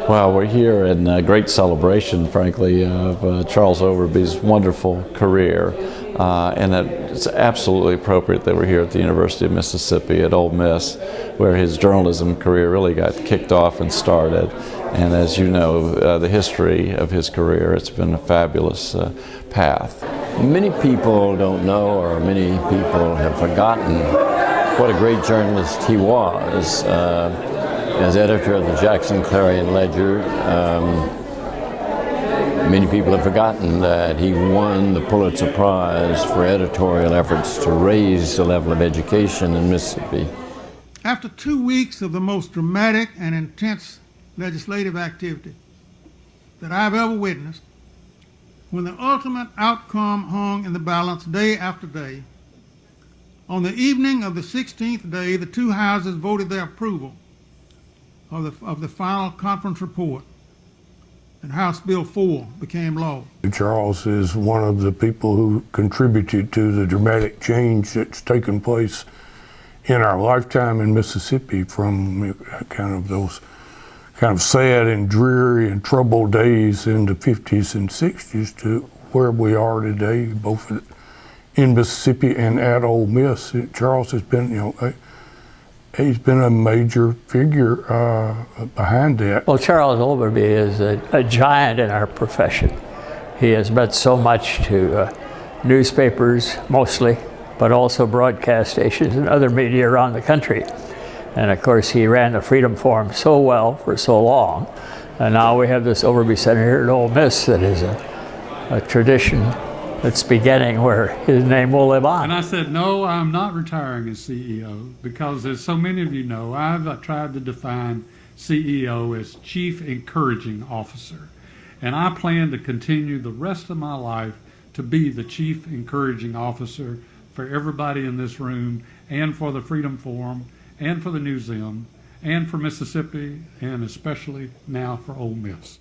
Well, we're here in great celebration, frankly, of Charles Overby's wonderful career, and it's absolutely appropriate that we're here at the University of Mississippi at Ole Miss, where his journalism career really got kicked off and started. And as you know, the history of his career, it's been a fabulous path. Many people don't know, or many people have forgotten what a great journalist he was. As editor of the Jackson Clarion Ledger, many people have forgotten that he won the Pulitzer Prize for editorial efforts to raise the level of education in Mississippi. After 2 weeks of the most dramatic and intense legislative activity that I've ever witnessed, when the ultimate outcome hung in the balance day after day, on the evening of the 16th day, the two houses voted their approval of the final conference report, and House Bill 4 became law. Charles is one of the people who contributed to the dramatic change that's taken place in our lifetime in Mississippi, from kind of those kind of sad and dreary and troubled days in the 50s and 60s to where we are today, both in Mississippi and at Ole Miss. Charles has been, he's been a major figure behind that. Well, Charles Overby is a giant in our profession. He has meant so much to newspapers mostly, but also broadcast stations and other media around the country. And of course, he ran the Freedom Forum so well for so long. And now we have this Overby Center here at Ole Miss that is a tradition that's beginning where his name will live on. And I said, no, I'm not retiring as CEO, because as so many of you know, I've tried to define CEO as Chief Encouraging Officer. And I plan to continue the rest of my life to be the Chief Encouraging Officer for everybody in this room, and for the Freedom Forum, and for the museum, and for Mississippi, and especially now for Ole Miss.